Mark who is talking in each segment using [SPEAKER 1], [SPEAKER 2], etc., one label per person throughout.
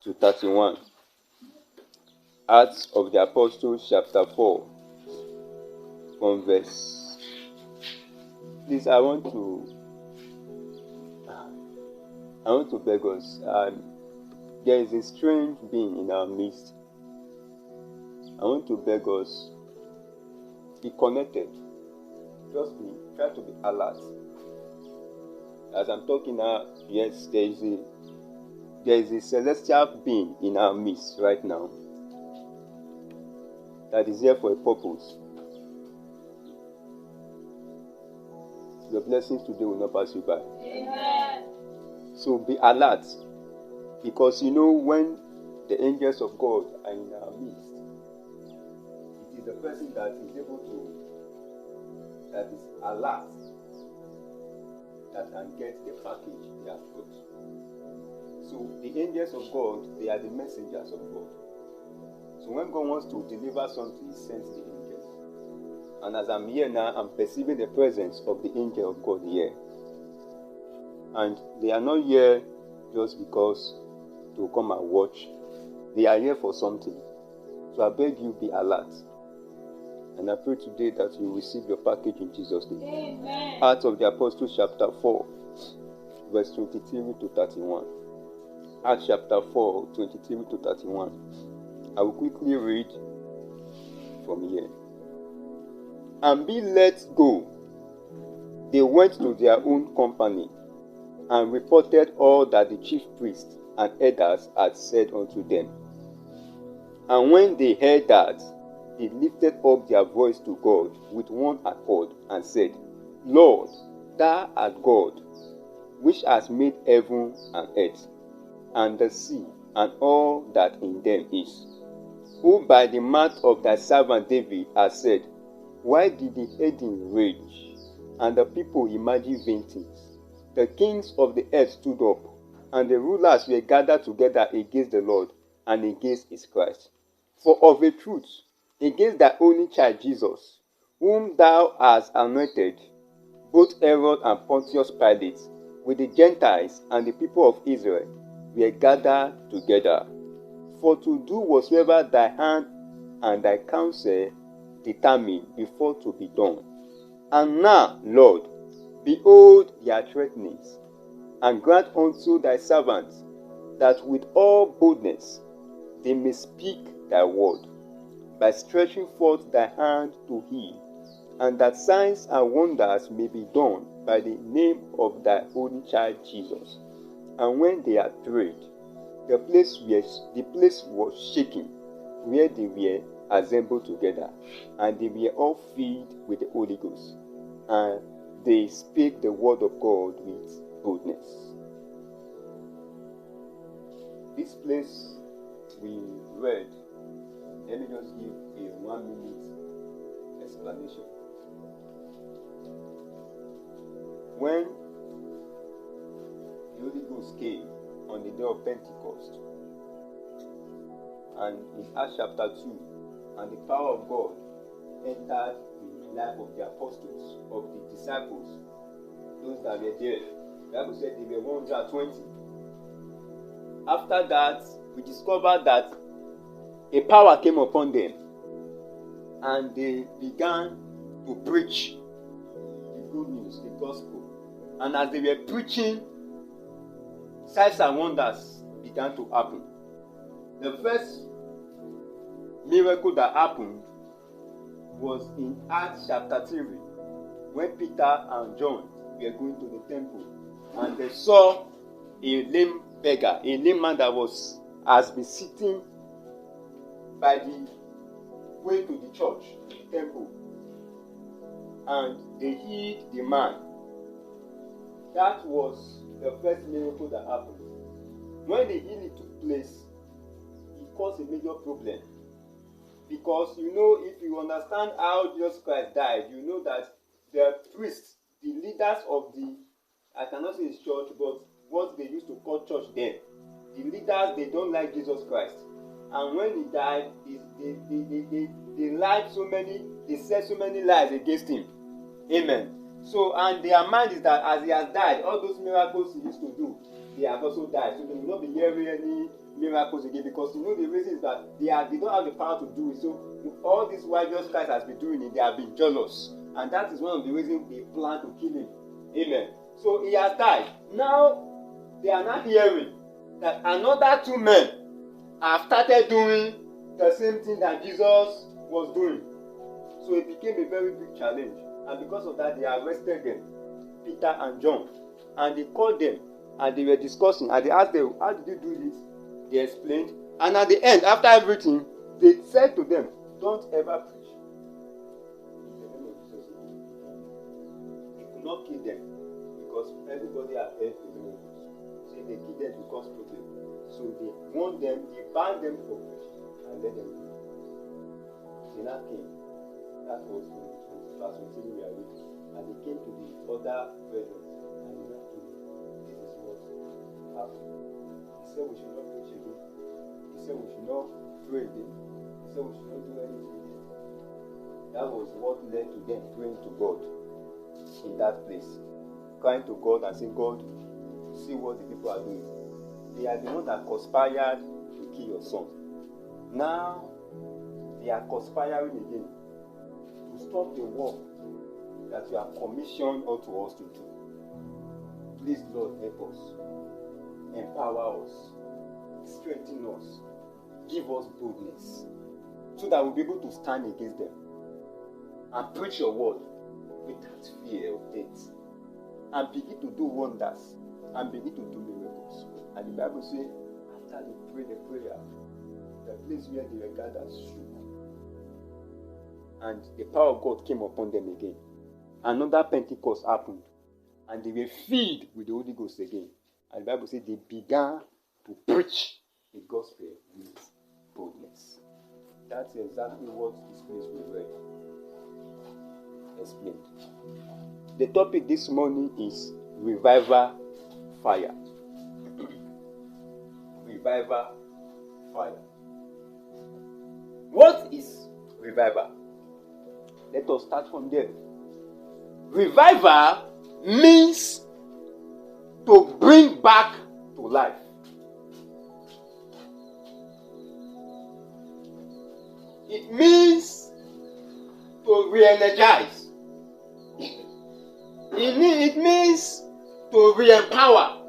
[SPEAKER 1] to 31. Acts of the Apostles chapter 4 from verse. Please, I want to beg us. There is a strange being in our midst. I want to beg us, be connected. Just try to be alert. As I'm talking now, yes, there is a celestial being in our midst right now that is here for a purpose. Your blessings today will not pass you by.
[SPEAKER 2] Amen.
[SPEAKER 1] So be alert, because you know when the angels of God are in our midst, it is the person that is able to, that is alert, that can get the package they have got. So the angels of God, they are the messengers of God. So when God wants to deliver something, He sends the angels. And as I'm here now, I'm perceiving the presence of the angel of God here. And they are not here just because to come and watch. They are here for something. So I beg you, be alert. And I pray today that you receive your package in Jesus' name.
[SPEAKER 2] Amen.
[SPEAKER 1] Acts of the Apostles chapter 4, verse 23 to 31. Acts chapter 4, 23 to 31. I will quickly read from here. And be let go, they went to their own company, and reported all that the chief priests and elders had said unto them. And when they heard that, they lifted up their voice to God with one accord, and said, Lord, thou art God, which hast made heaven and earth, and the sea, and all that in them is, who by the mouth of thy servant David has said, Why did the heathen rage, and the people imagine vain things? The kings of the earth stood up, and the rulers were gathered together against the Lord and against his Christ. For of a truth, against thy only child Jesus, whom thou hast anointed, both Herod and Pontius Pilate, with the Gentiles and the people of Israel, were gathered together, for to do whatsoever thy hand and thy counsel determined before to be done. And now, Lord, behold their threatenings, and grant unto thy servants that with all boldness they may speak thy word, by stretching forth thy hand to heal, and that signs and wonders may be done by the name of thy only child Jesus. And when they had prayed, the place was shaken, where they were assembled together, and they were all filled with the Holy Ghost, and they spake the word of God with boldness. This place we read, let me just give a 1 minute explanation. When the Holy Ghost came on the day of Pentecost, and in Acts chapter 2, and the power of God entered the life of the apostles, of the disciples, those that were there. The Bible said they were 120. After that, we discovered that a power came upon them, and they began to preach the good news, the gospel. And as they were preaching, signs and wonders began to happen. The first miracle that happened was in Acts chapter 3, when Peter and John were going to the temple, and they saw a lame beggar, a lame man that has been sitting by the way to the church, the temple, and they healed the man. That was the first miracle that happened. When the healing took place, it caused a major problem. Because you know, if you understand how Jesus Christ died, you know that the priests, the leaders of the, I cannot say it's church, but what they used to call church then, the leaders, they don't like Jesus Christ. And when he died, they lied so many, they said so many lies against him. Amen. So, and their mind is that as he has died, all those miracles he used to do, they have also died. So they will not be hearing any miracles again, because you know the reason is that they don't have the power to do it. So all this while Jesus Christ has been doing it, they have been jealous, and that is one of the reasons they plan to kill him. Amen. So he has died. Now they are not hearing that another 2 men have started doing the same thing that Jesus was doing. So it became a very big challenge, and because of that, they arrested them, Peter and John, and they called them, and they were discussing, and they asked them, how did you do this? They explained, and at the end, after everything, they said to them, don't ever preach in the name of Jesus. They could not kill them because everybody had heard the name of Jesus. So they killed them to cause problem. So they warned them, they banned them from preaching and let them go. They now came. That was in verse 23 we are reading. And they came to the other brethren and they now told them, this is what happened. He said we should not preach again. He said we should not pray again. He said we should not do anything again. That was what led to them praying to God in that place. Crying to God and saying, God, see what the people are doing. They are the ones that conspired to kill your son. Now they are conspiring again to stop the work that you have commissioned unto us to do. Please, Lord, help us. Empower us. Strengthen us. Give us boldness so that we'll be able to stand against them and preach your word without fear of death, and begin to do wonders and begin to do miracles. And the Bible says, after they prayed the prayer, the place where they were gathered shook, and the power of God came upon them again. Another Pentecost happened, and they were filled with the Holy Ghost again. And the Bible says they began to preach the gospel with boldness. That's exactly what this place we read explained. The topic this morning is revival fire. Revival fire. What is revival? Let us start from there. Revival means to bring back to life. It means to re-energize. It means to re-empower.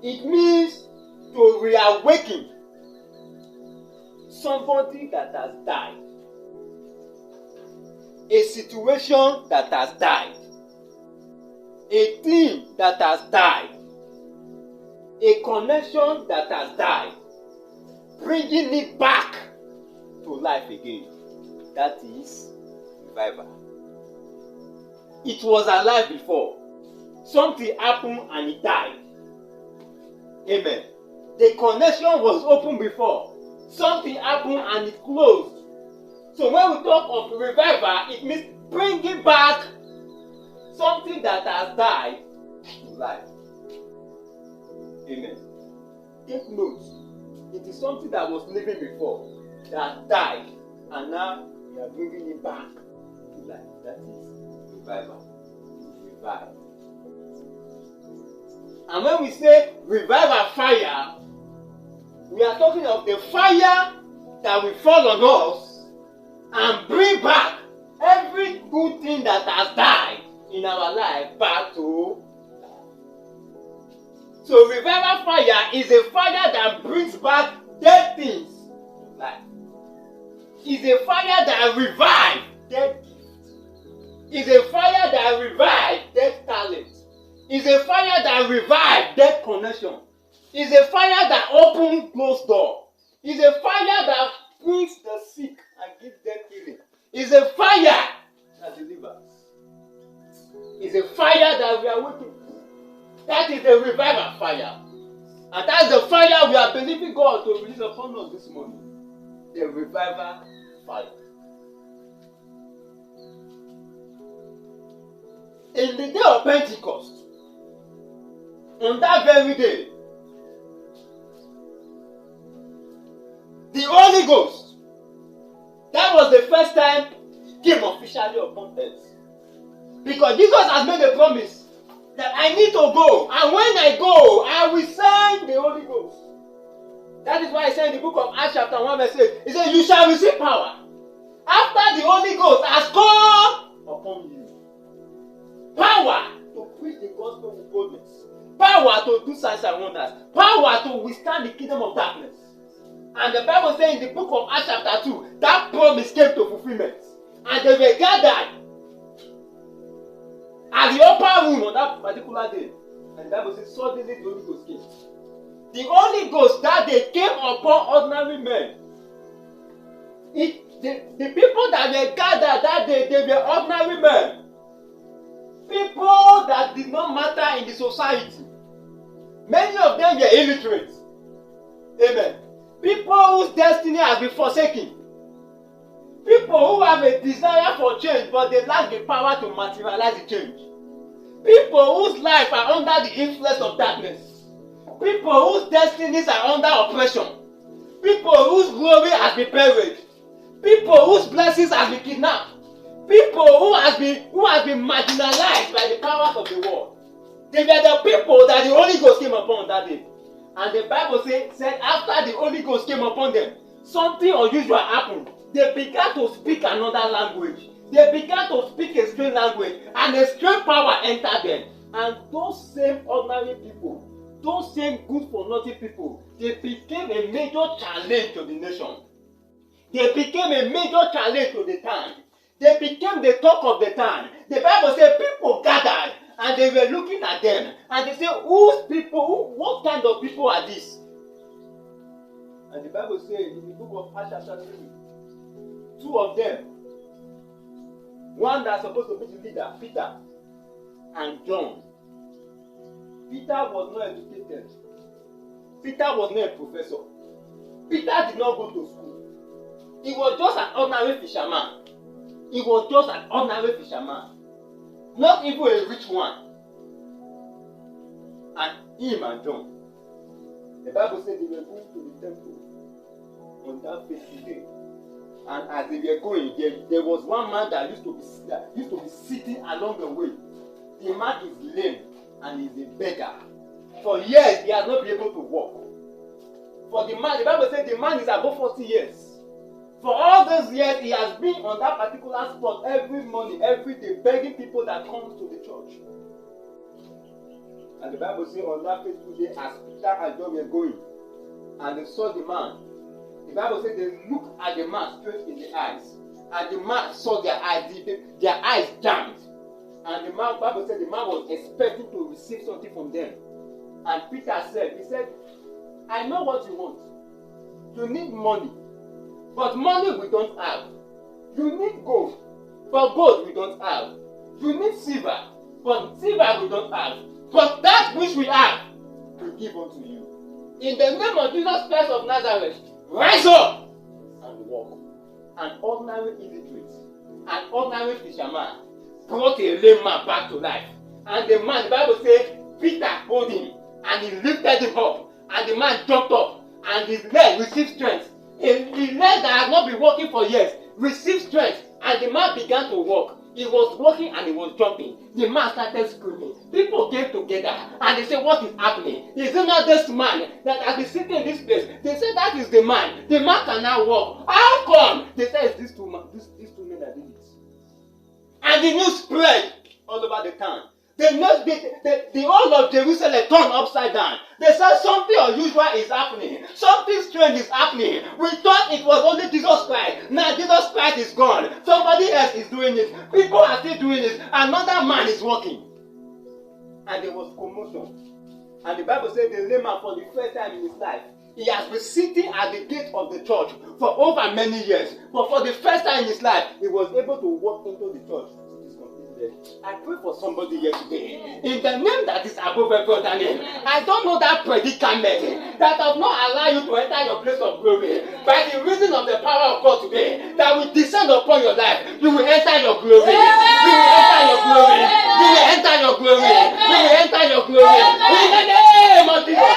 [SPEAKER 1] It means to reawaken somebody that has died. A situation that has died. A thing that has died. A connection that has died. Bringing it back to life again. That is revival. It was alive before. Something happened and it died. Amen. The connection was open before. Something happened and it closed. So when we talk of revival, it means bringing back something that has died to life. Amen. Take note. It is something that was living before, that died, and now we are bringing it back to life. That is revival. Revive. And when we say revival fire, we are talking of the fire that will fall on us and bring back every good thing that has died in our life back to life. So revival fire is a fire that brings back dead things to life. It's a fire that revives dead gifts. It's a fire that revives dead talent. It's a fire that revives dead connection. It's a fire that opens closed door. It's a fire that brings the sick and gives them healing. It's a fire that delivers. It's a fire that we are working. That is the revival fire. And that's the fire we are believing God to release upon us this morning. The revival fire. In the day of Pentecost, on that very day, the Holy Ghost, that was the first time it came officially upon earth. Because Jesus has made a promise that I need to go, and when I go, I will send the Holy Ghost.
[SPEAKER 2] That is why he said in the book of Acts chapter 1 verse 8, he said, you shall receive power after the Holy Ghost has come upon you. Power to preach the gospel with boldness. Power to do signs and wonders. Power to withstand the kingdom of darkness. And the Bible says in the book of Acts chapter 2, that promise came to fulfillment. And they were gathered at the upper room on that particular day. And the Bible says suddenly the Holy Ghost came. The Holy Ghost that day came upon ordinary men. The people that were gathered that day, they were ordinary men. People that did not matter in the society. Many of them were illiterate. Amen. People whose destiny has been forsaken. People who have a desire for change, but they lack the power to materialize the change. People whose lives are under the influence of darkness. People whose destinies are under oppression. People whose glory has been buried. People whose blessings have been kidnapped. People who has been marginalized by the powers of the world. They were the people that the Holy Ghost came upon that day. And the Bible said after the Holy Ghost came upon them, something unusual happened. They began to speak another language. They began to speak a strange language. And a strange power entered them. And those same ordinary people, those same good for nothing people, they became a major challenge to the nation. They became a major challenge to the town. They became the talk of the town. The Bible said people gathered and they were looking at them. And they said, whose people, what kind of people are these? And the Bible said in the book of Acts chapter 3, two of them, one that's supposed to be the leader, Peter and John. Peter was not educated. Peter was not a professor. Peter did not go to school. He was just an ordinary fisherman. He was just an ordinary fisherman. Not even a rich one. And him and John. The Bible said they were going to the temple on that fateful day. And as they were going, there was one man that used to be sitting along the way. The man is lame and is a beggar. For years, he has not been able to walk. For the man, the Bible said the man is above 40 years. For all those years, he has been on that particular spot every morning, every day, begging people that come to the church. And the Bible says on that fateful day, as Peter and John were going, and they saw the man, the Bible says they looked at the man straight in the eyes. And the man saw their eyes jammed. And the man, the Bible said the man was expecting to receive something from them. And Peter said, he said, I know what you want. You need money. But money we don't have. You need gold. But gold we don't have. You need silver. But silver we don't have. But that which we have, we give unto you. In the name of Jesus Christ of Nazareth, rise up and walk. An ordinary illiterate, an ordinary fisherman, brought a lame man back to life. And the man, the Bible says, Peter hold him and he lifted him up. And the man jumped up and his leg received strength. The leg that had not been working for years received strength. And the man began to walk. He was walking and he was jumping. The man started screaming. People came together and they said, what is happening? Is it not this man that has been sitting in this place? They said, that is the man. The man can now walk. How come? They said, it's these two men that did it. And the news spread all over the town. The whole of Jerusalem turned upside down. They said something unusual is happening. Something strange is happening. We thought it was only Jesus Christ. Now Jesus Christ is gone. Somebody else is doing it. People are still doing it. Another man is walking. And there was commotion. And the Bible said the lame man for the first time in his life, he has been sitting at the gate of the church for over many years. But for the first time in his life, he was able to walk into the church. I pray for somebody here today. In the name that is above every other name. I don't know that predicament that does not allow you to enter your place of glory. By the reason of the power of God today, that will descend upon your life. You will enter your glory. You will enter your glory. You will enter your glory. You will enter your glory. In the name of Jesus.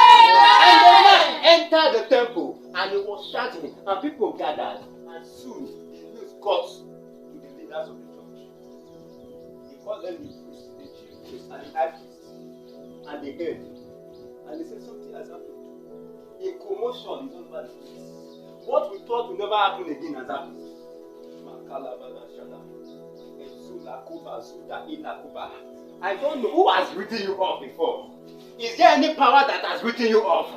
[SPEAKER 2] And the man entered the temple and he was shouting and people gathered. And soon the news got to the leaders of the church. Call them the priests, the chief priests, and the high priests, and the head. And they said something has happened. A commotion is all over the place. What we thought will never happen again has happened. I don't know who has written you off before. Is there any power that has written you off?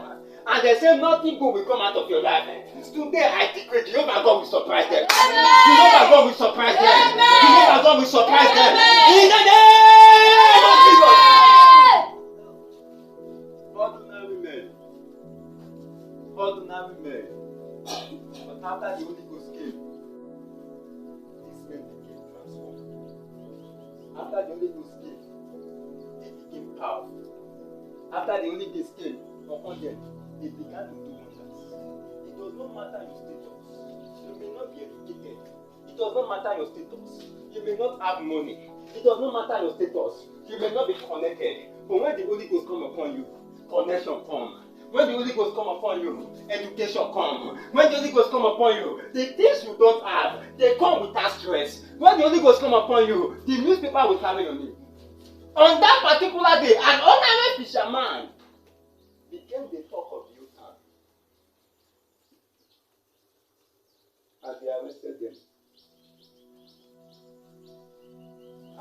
[SPEAKER 2] And they say nothing good will come out of your life. Today I decree Jehovah God will surprise them. Jehovah God will surprise them. Jehovah God will surprise them. In the name of Jesus. Ordinary men. Ordinary men. But after the Holy Ghost came, these men became transformed. After the Holy Ghost came, they became powerful. After the Holy Ghost came upon them, they began to do wonders. It does not matter your status. You may not be educated. It does not matter your status. You may not have money. It does not matter your status. You may not be connected. But when the Holy Ghost come upon you, connection comes. When the Holy Ghost come upon you, education comes. When the Holy Ghost come upon you, the things you don't have, they come without stress. When the Holy Ghost come upon you, the newspaper will carry your name. On that particular day, an ordinary fisherman became the talk of the youth town. And they arrested them.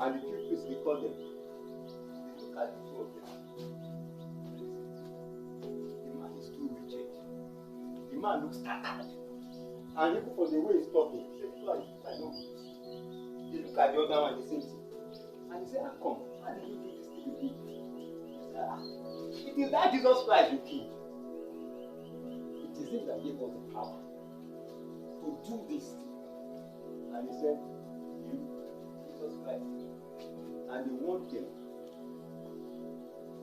[SPEAKER 2] And the chief priest recalled them. They look at the two of them. The man is too rigid. The man looks tattered. And even for the way he's talking, he said, I know. They look at the other one, the same thing. And he said, come, how did you do this thing you did? He said, it is that Jesus Christ you killed. It is him that gave us the power to do this thing. And he said, you, Jesus Christ. And they warned them.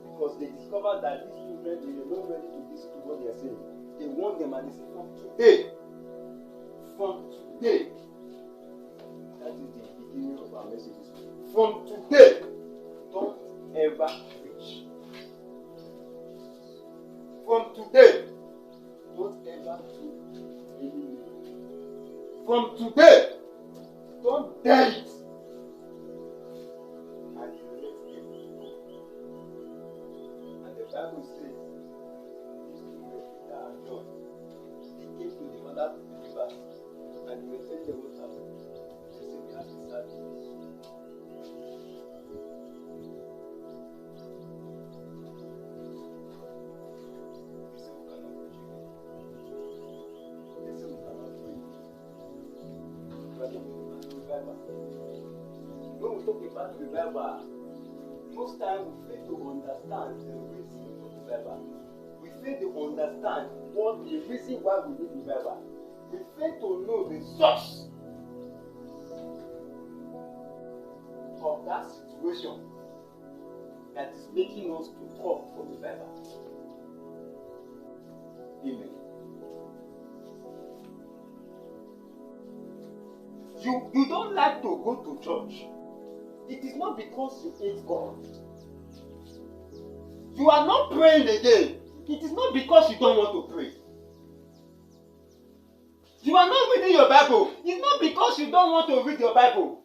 [SPEAKER 2] Because they discovered that these children, they were not ready to listen to what they are saying. They warned them and they said, from today, that is the beginning of our messages. From today, don't ever preach. From today, don't ever do anything. From today, don't dare it. And he let them go. And the Bible says, these two were Peter and John. They came to the other believers and they were telling them what happened. They said, we have to start this. When we talk about revival, most times we fail to understand the reason of revival. We fail to understand what the reason why we need revival. We fail to know the source of that situation that is making us to call for revival. Amen. You don't like to go to church. It is not because you hate God. You are not praying again. It is not because you don't want to pray. You are not reading your Bible. It's not because you don't want to read your Bible.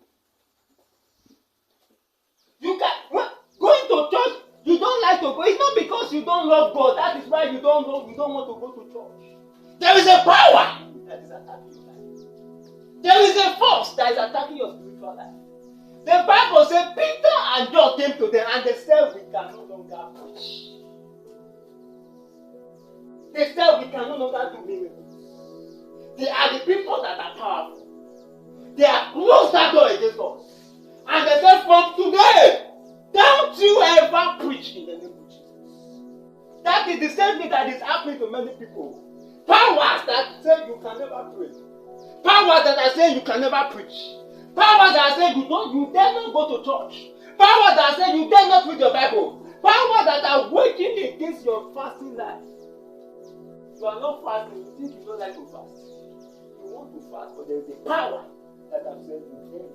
[SPEAKER 2] You can going to church. You don't like to go. It's not because you don't love God. That is why you don't want to go to church. There is a power that is attacking your life. There is a force that is attacking your spiritual life. The Bible says Peter and John came to them and they said we can no longer preach. They said we can no longer do miracles. They are the people that are powerful. They have closed that door against us. And they said from today, don't you ever preach in the name of Jesus. That is the same thing that is happening to many people. Powers that say you can never pray. Powers that are saying you can never preach. Powers that are saying you dare not go to church. Powers that are saying you dare not read your Bible. Powers that are working against your fasting life. You are not fasting. You think you don't like to fast. You want to fast, but there is a power that has said you dare.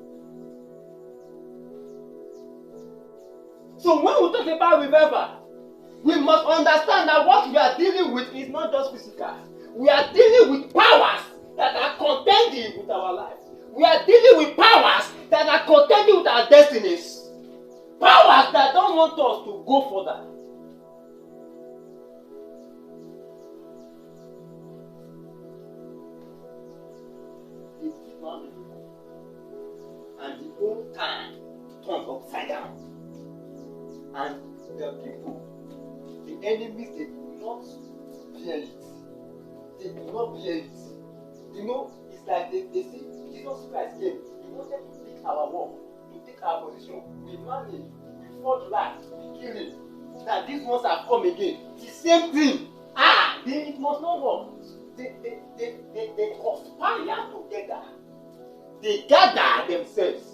[SPEAKER 2] So when we talk about revival, we must understand that what we are dealing with is not just physical. We are dealing with powers that are contending with our lives. We are dealing with powers that are contending with our destinies. Powers that don't want us to go further. found people. And the whole town turned upside down. And the people, the enemies, they could not bear it. They could not bear it. You know, it's like they see Jesus Christ came. He wanted to take our war, to take our position. We managed, we fought back, we killed him. That these ones have come again. The same thing. It must not work. They conspire together. They gather themselves.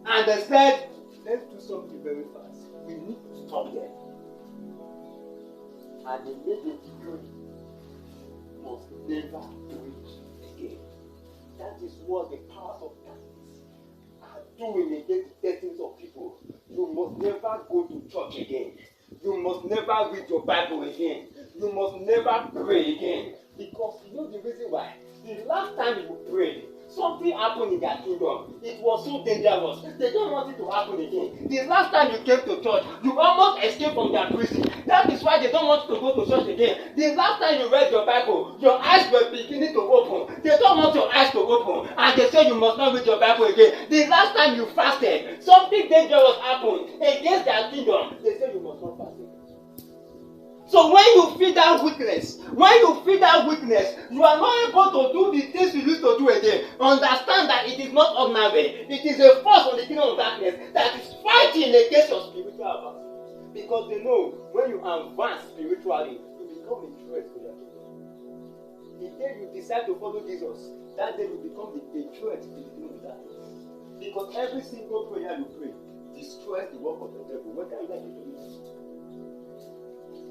[SPEAKER 2] And they said, let's do something very fast. We need to stop them. And they made a decree. Must never preach again. That is what the powers of darkness are doing against the destinies of people. You must never go to church again. You must never read your Bible again. You must never pray again. Because you know the reason why? The last time you prayed, something happened in their kingdom. It was so dangerous. They don't want it to happen again. The last time you came to church, you almost escaped from their prison. That is why they don't want you to go to church again. The last time you read your Bible, your eyes were beginning to open. They don't want your eyes to open. And they say you must not read your Bible again. The last time you fasted, something dangerous happened against their kingdom. They say you must not fast again. So when you feel that weakness, you are not able to do the things you used to do again. Understand that it is not ordinary. It is a force of the kingdom of darkness that is fighting against your spiritual advancement. Because they know when you advance spiritually, you become a threat to their kingdom. The day you decide to follow Jesus, that day you become a threat to the kingdom of darkness. Because every single prayer you pray destroys the work of the devil, whether you like it or not.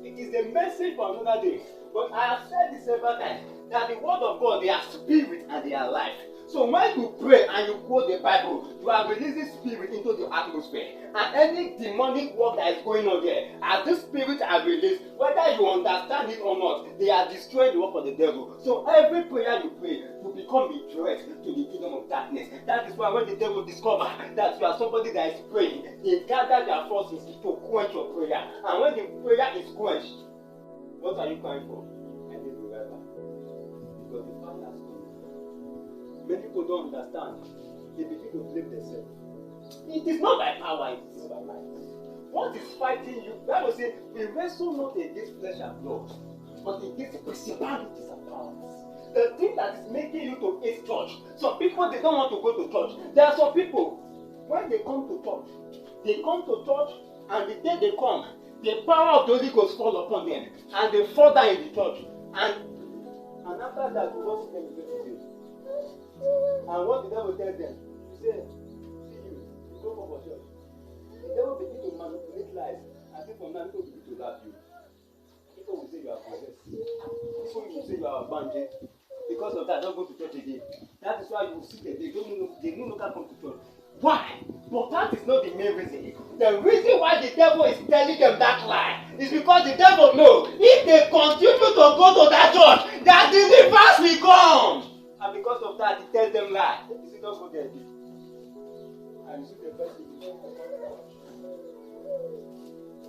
[SPEAKER 2] It is a message for another day. But I have said this several times that the word of God, they are spirit and they are life. So when you pray and you quote the Bible, you are releasing spirit into the atmosphere. And any demonic work that is going on there, as this spirit are released, whether you understand it or not, they are destroying the work of the devil. So every prayer you pray, you become a threat to the kingdom of darkness. That is why when the devil discover that you are somebody that is praying, they gather their forces to quench your prayer. And when the prayer is quenched, what are you crying for? And they revival. Because the fire has come. Many people don't understand. They begin to blame themselves. It is not by power, it is not by might. What is fighting you? The Bible says, we wrestle not against flesh and blood, but against principalities and powers. The thing that is making you to hate church. Some people, they don't want to go to church. There are some people, when they come to church, and the day they come, the power of the Holy Ghost fall upon them, and they fall down in the church. And after that, you don't see them again. And what the devil tells them, you say, see you go for church. The devil begin to manipulate life. I think from now, people begin to laugh you. People will say you are possessed. People will say you are abandoned. Because of that, don't go to church again. That is why you see that they no longer come to church. Why? But that is not the main reason. The reason why the devil is telling them that lie is because the devil knows if they continue to go to that church, that deliverance will come. And because of that, he tells them lie. You see, don't go there again. And you see the person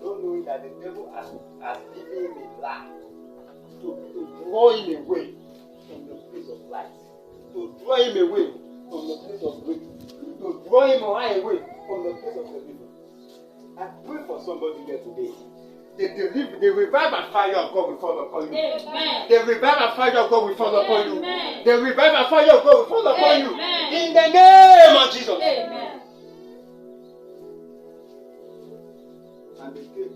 [SPEAKER 2] don't knowing that the devil has given him a lie to draw him away from the place of light, to draw him away from the place of breakthrough, to draw him away from the place of deliverance. I pray for somebody here today. The revival and fire of God will fall upon you. Amen. The revival and fire of God will fall upon you. Amen. The revival and fire of God will fall upon you. In the name of Jesus. Amen. And they came.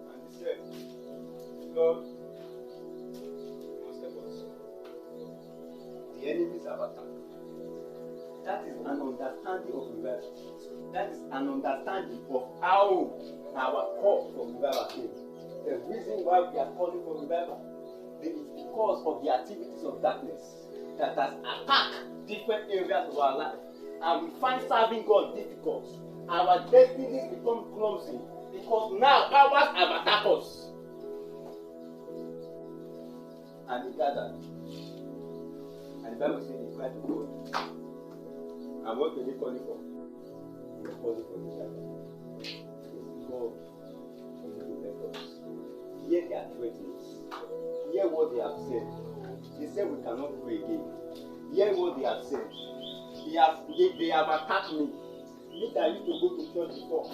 [SPEAKER 2] And he said, Lord, you must help us. The enemies have attacked. That is an understanding of revival. That is an understanding of how our call for revival came. The reason why we are calling for revival is because of the activities of darkness that has attacked different areas of our life. And we find serving God difficult. Our destinies become clumsy because now powers have attacked us. And he gathered. And the Bible says he cried to God. And what did he call it for? He called it for revival. God, you need to help us. Hear their threatenings. Hear what they have said. They said we cannot pray again. Hear what they have said. They have attacked me. Me that used to go to church before.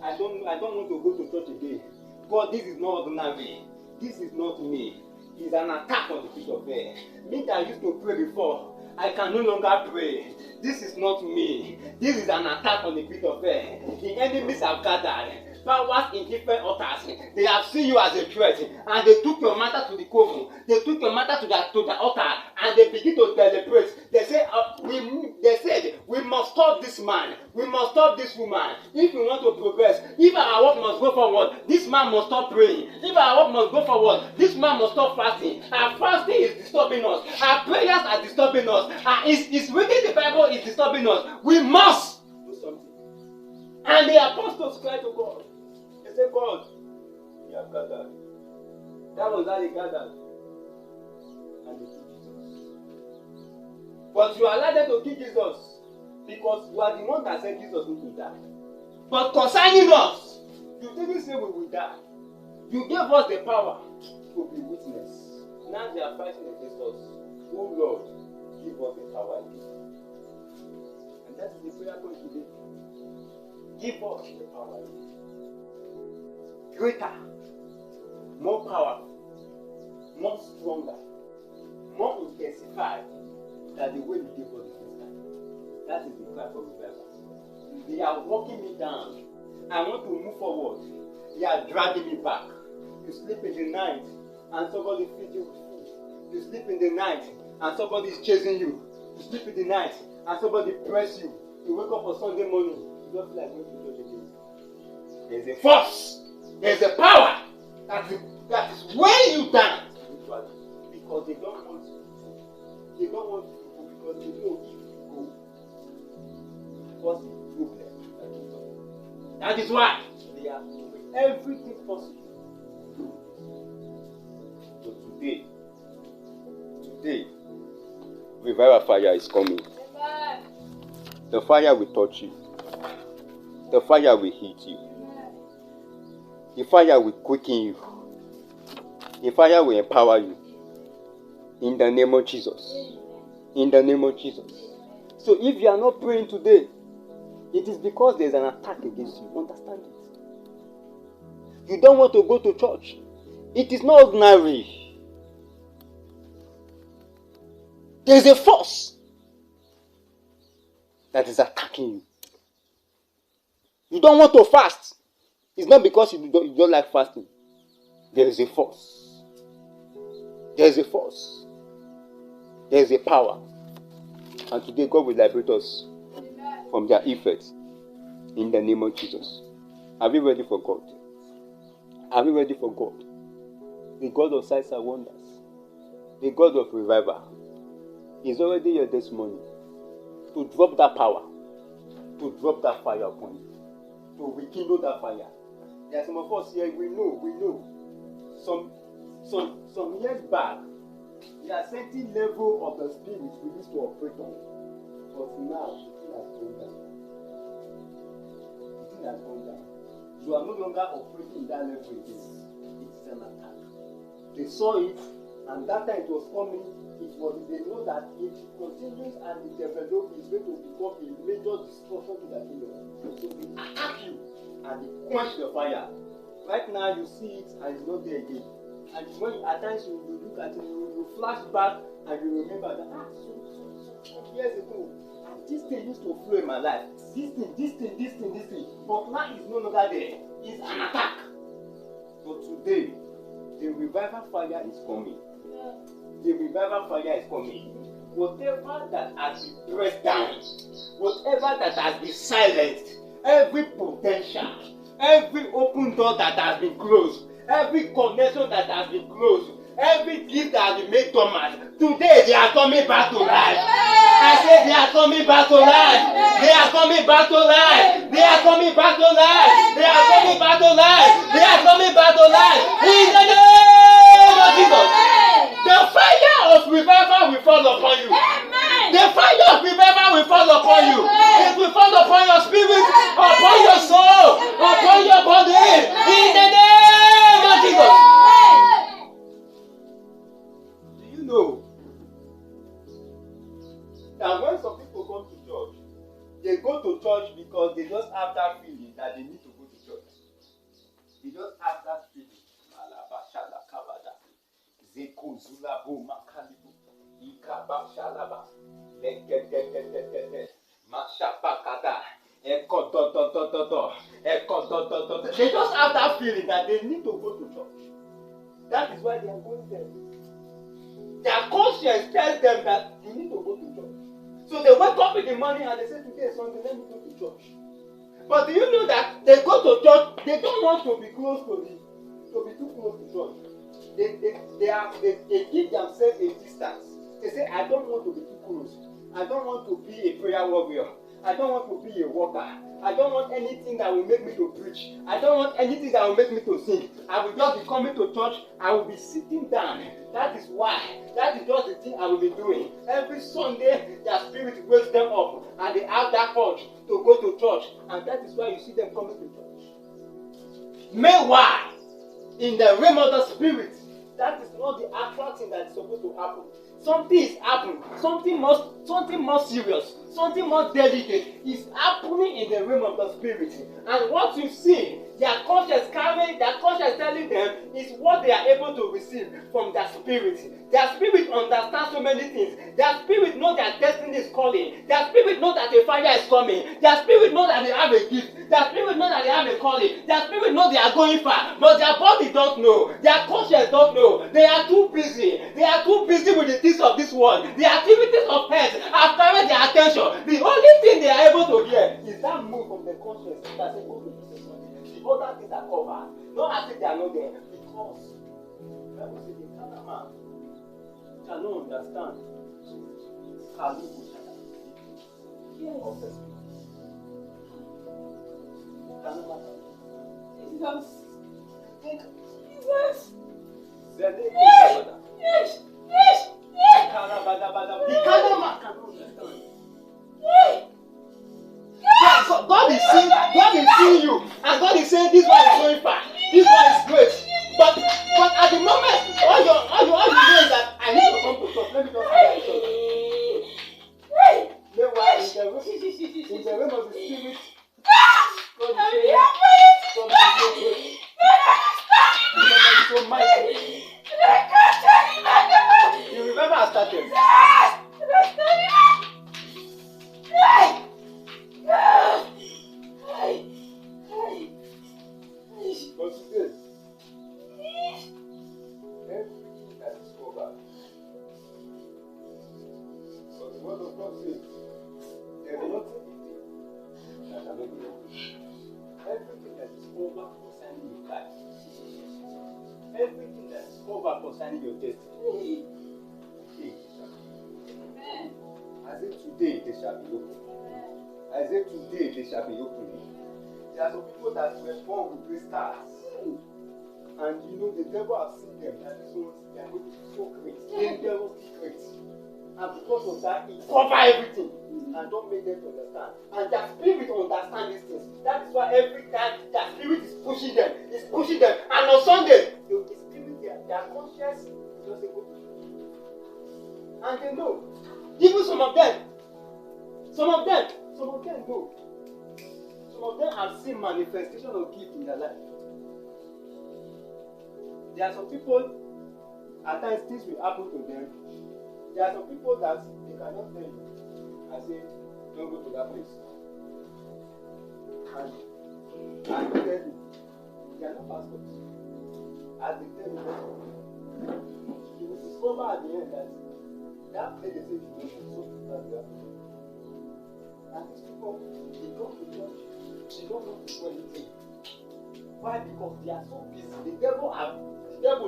[SPEAKER 2] I don't want to go to church again. God, this is not ordinary. This is not me. It's an attack on the pit of hell. Me that used to pray before, I can no longer pray. This is not me. This is an attack on the pit of hell. The enemies have gathered. Powers in different altars. They have seen you as a threat, and they took your matter to the coven. They took your matter to the altar, and they begin to celebrate. They say, they said, we must stop this man. We must stop this woman. If we want to progress, if our work must go forward, this man must stop praying. If our work must go forward, this man must stop fasting. Our fasting is disturbing us. Our prayers are disturbing us. It's reading the Bible is disturbing us. We must do something. And the apostles cried to God. They said, God, we have gathered. That was how they gathered. And they killed Jesus. But you allowed them to kill Jesus because you are the one that said Jesus needs to die. But concerning us, you didn't say we will die. You gave us the power to be witness. Now they are fighting against us. Oh Lord, give us the power again. And that is the prayer point today. Give us the power again. Greater, more powerful, more stronger, more intensified than the way you gave us the first time. That is the cry for revival. They are walking me down. I want to move forward. They are dragging me back. You sleep in the night and somebody feeds you with food. You sleep in the night and somebody is chasing you. You sleep in the night and somebody press you. You wake up on Sunday morning. You don't feel like going to church again. There's a force. There's a power that is weighing you down spiritually because they don't want you to go. They don't want you to go because they know if you go, what's the problem? That is why they are doing everything possible. So today, revival fire is coming. The fire will touch you. The fire will hit you. The fire will quicken you. The fire will empower you. In the name of Jesus. In the name of Jesus. So if you are not praying today, it is because there is an attack against you. Understand it. You don't want to go to church. It is not ordinary. There is a force that is attacking you. You don't want to fast. It's not because you don't like fasting. There is a force. There is a force. There is a power. And today God will liberate us from their effects. In the name of Jesus. Are we ready for God? Are we ready for God? The God of signs and wonders. The God of revival is already here this morning to drop that power. To drop that fire upon you. To rekindle that fire. There are some of us here, we know. Some years back, there are certain level of the spirit we used to operate on. But now, the thing has gone down. The thing has gone down. You are no longer operating in that level again. It is an attack. They saw it, and that time it was coming. They know that if it continues and it develops, it's going to become a major destruction to the kingdom. So they attack you. And they quench the fire. Right now you see it and it's not there again. And when at times you look at it, you flash back and you remember that so years ago, this thing used to flow in my life. This thing. But now it's no longer there. It's an attack. But today, the revival fire is coming. The revival fire is coming. Whatever that has been pressed down, whatever that has been silenced, every potential, every open door that has been closed, every connection that has been closed, every gift that has been made dormant, today they are coming back to life. I said they are coming back to life. They are coming back to life. They are coming back to life. They are coming back to life. They are coming back to life. In the name of Jesus. The fire of revival will fall upon you. The fire of revival will fall upon you. It will fall upon your spirit, upon your soul, upon your body. In the name of Jesus. Do you know they just have that feeling that they need to go to church. They just have that feeling. Malabashala kabada. Zeko zulabo makalibu. Ikaba shalaba. Leketetetetete. Mashapakada. Eko do do do do do. Eko do do do do. They just have that feeling that they need to go to church. That is why they are going there. Their conscience tells them that you need to go to church. So they wake up in the morning and they say, today is Sunday, let me go to church. But do you know that they go to church, they don't want to be close to be too close to church. They give themselves a distance. They say, I don't want to be too close. I don't want to be a prayer warrior. I don't want to be a worker. I don't want anything that will make me to preach. I don't want anything that will make me to sing. I will just be coming to church. I will be sitting down. That is why. That is just the thing I will be doing. Every Sunday, their spirit wakes them up and they have that urge to go to church. And that is why you see them coming to church. Meanwhile, in the realm of the spirit, that is not the actual thing that is supposed to happen. Something is happening. Something more serious, something more delicate is happening in the realm of the spirit. And what you see, their conscience telling them is what they are able to receive from their spirit. Their spirit understands so many things. Their spirit knows their destiny is calling. Their spirit knows that a fire is coming. Their spirit knows that they have a gift. Their spirit knows that they have a calling. Their spirit knows they are going far. But their body don't know. Their conscience don't know. They are too busy. They are too busy with the things of this world. The activities of earth have carried their attention. The only thing they are able to hear is that move from the conscience that says, go to this one. The other things are covered. Not as if they are not there. Because the Bible says the carnal man cannot understand. Of the spirit. Jesus. Jesus. Yes. Yes. The carnal man cannot understand. God is seeing you, and God is saying this one is going far, this one is great. But at the moment, all you know is that I need to come to church. Let me just say that. Meanwhile, in the realm of the spirit, God is so mighty. You remember I started? But today, everything that is covered, but the word of God says, there is nothing that cannot be opened. Everything that is covered concerning your life, everything that is covered concerning your destiny, I say today they shall be opened. I say today they shall be opened. There are some people that were born with great stars. And you know the devil has seen them that these ones they are going to be so great, dangerously great. And because of that, it covers everything and don't make them to understand. And their spirit understands these things. That is why every time their spirit is pushing them. And on Sunday, the spirit, their conscience is just a good. And they know. Even some of them know. Some of them have seen manifestation of gift in their life. There are some people, at times things will happen to them. There are some people that they cannot tell you. I say, don't go to that place. And they tell you, they are not pastors. As they tell you, you will discover at the end that place they say you don't so that. And these people, they go to church, they don't know to do anything. Why? Because they are so busy. The devil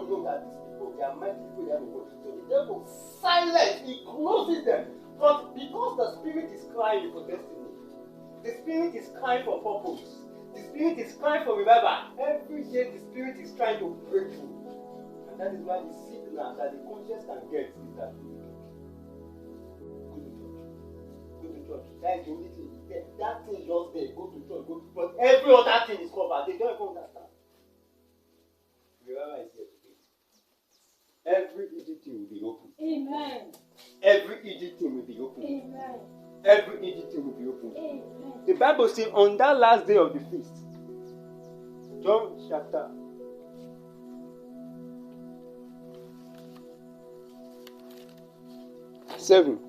[SPEAKER 2] knows that these people, they are mighty people, they have a body. So the devil silent, he closes them. But because the spirit is crying for destiny, the spirit is crying for purpose, the spirit is crying for revival. Every day the spirit is trying to break through. And that is why the signal that the conscience can get is that go to church. That is the only thing. That thing is just there. Go to church. But every other thing is covered. They don't even understand. Revival is here today. Every Egypt thing will be open.
[SPEAKER 3] Amen.
[SPEAKER 2] Every Egypt thing will be open.
[SPEAKER 3] Amen.
[SPEAKER 2] every hidden thing will be opened. The Bible says on that last day of the feast, John chapter 7.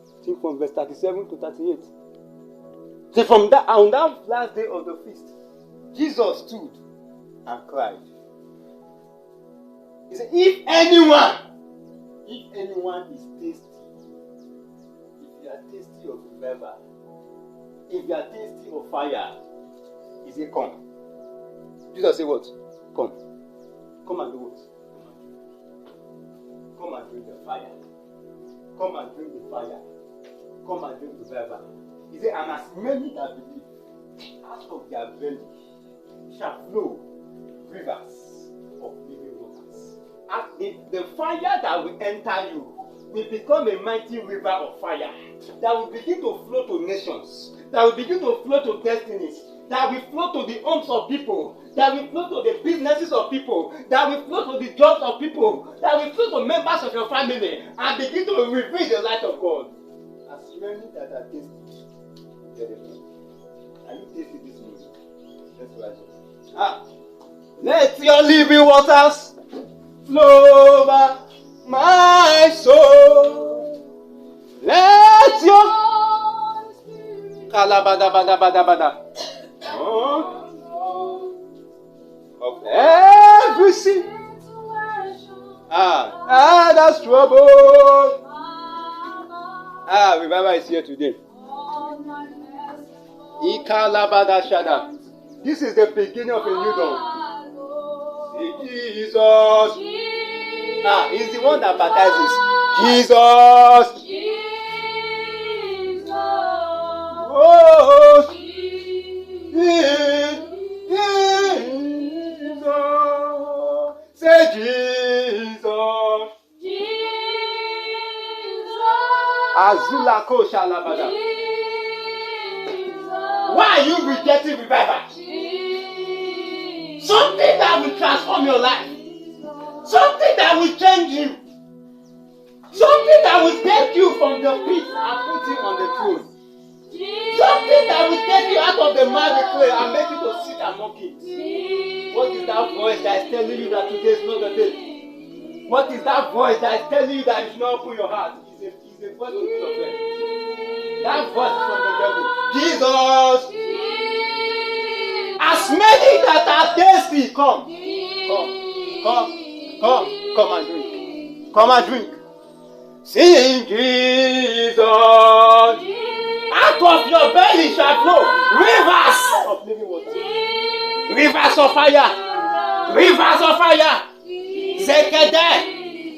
[SPEAKER 2] I think from verse 37 to 38. So from that, on that last day of the feast, Jesus stood and cried. He said, if anyone is tasty, if you are tasty of revival, if you are tasty of fire, he said, come. Jesus said what? Come. Come and do what? Come and drink the fire. Come and drink the fire. Come and drink the revival. He said, and as many that believe, out of their belly shall flow rivers of living waters. And the fire that will enter you will become a mighty river of fire that will begin to flow to nations, that will begin to flow to destinies, that will flow to the homes of people, that will flow to the businesses of people, that will flow to the jobs of people, that will flow to members of your family, and begin to reveal the light of God. As many that are tasty, get it. Are you tasty this morning? Let's rise up. Let your living waters flow over my soul. Let your kalabada. Of every sin. That's trouble. Revival is here today. This is the beginning of a new dawn. Jesus. He's the one that baptizes. Jesus. Oh, Jesus. Say Jesus. Azula ko shalabada. Why are you rejecting revival? Something that will transform your life. Something that will change you. Something that will take you from the pit and put you on the throne. Something that will take you out of the miry clay and make you to sit among kings. What is that voice that is telling you that today is not the day? What is that voice that is telling you that you should not open your heart? It's a voice of the That voice is from the devil. Jesus! As many that are thirsty, come and drink. Come and drink. Sing Jesus. Out of your belly shall flow rivers of living water. Rivers of fire. Rivers of fire. Zekede.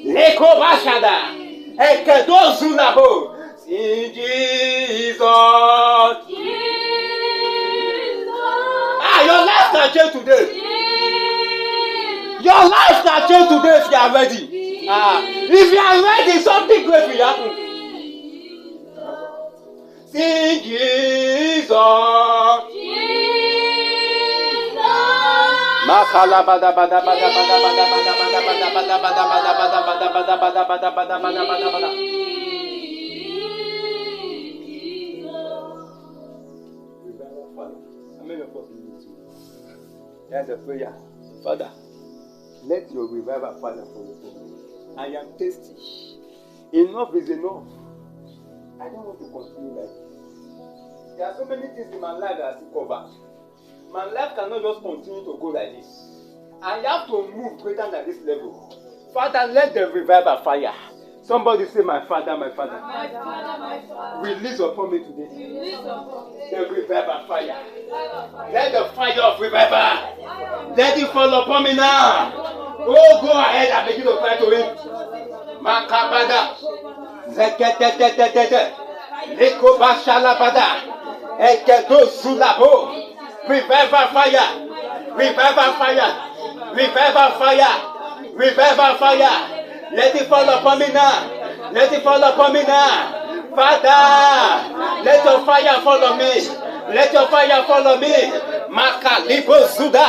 [SPEAKER 2] Leko bashada. Ekedo zulabo. Sing Jesus. Your life can change today. Your life can change today if you are ready. If you are ready, something great will happen. Sing Jesus. Makala bada bada bada bada bada bada bada bada bada bada bada bada bada bada bada bada. There's a prayer. Father, let your revival fire for me. I am thirsty. Enough is enough. I don't want to continue like this. There are so many things in my life that I still cover. My life cannot just continue to go like this. I have to move greater than this level. Father, let the revival fire. Somebody say, my Father, my Father.
[SPEAKER 3] My Father, my Father.
[SPEAKER 2] Release upon me today.
[SPEAKER 3] Release upon me.
[SPEAKER 2] The revival fire. Let the fire of revival. Let it fall upon me now. Oh, go ahead and begin to cry to him. Makabada. Zeketetetetete. Leko bashalabada. Ekedo sulabo. Revival fire. Revival fire. Revival fire. Revival fire. Let it fall upon me now. Let it fall upon me now. Father, let your fire follow me. Let your fire follow me. Makalibo Zuda.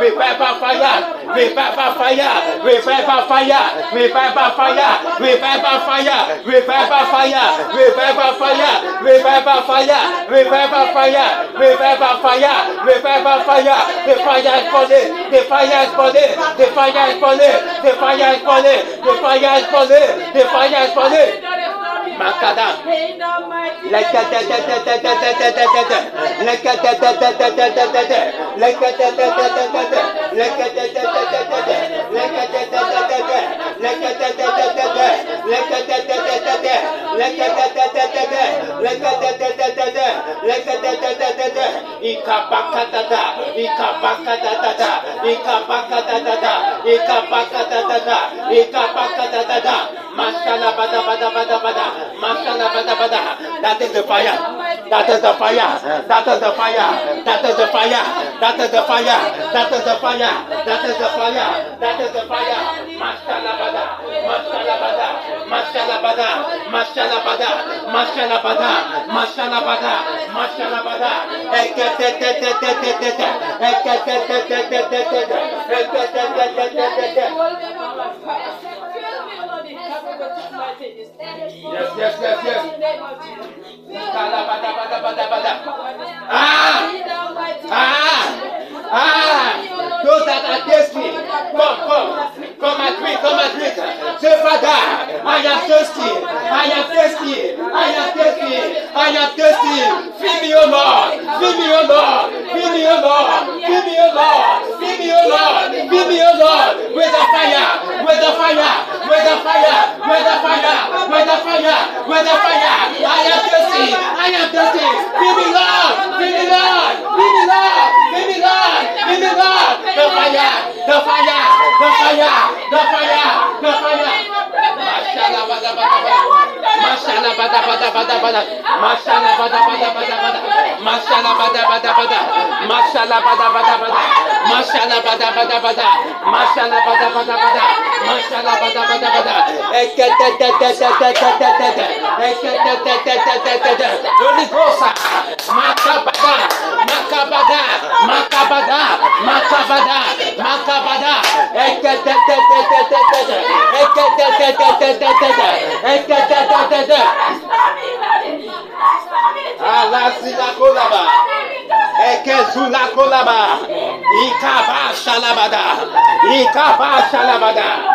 [SPEAKER 2] Revival fire, revival fire, revival fire, revival fire, revival fire, revival fire, revival fire, revival fire, revival fire, revival fire, revival fire. The fire is falling, the fire is falling, the fire is falling, the fire is falling, the fire is falling, the fire is falling. Makada. That is the fire. That is the fire. That is the fire. That is the fire. That is the fire. That is the fire. That is the fire. That is the fire. Mashalabada. Mashalabada. Mashalabada. Mashalabada. Mashalabada. Mashalabada. Mashalabada. Yes. Those that are thirsty, come and drink. Say, Father, I am thirsty. Feed me, O Lord. Feed me, O Lord. With the fire. I am thirsty. Feed me, Lord. The fire. Ikaba shalabada.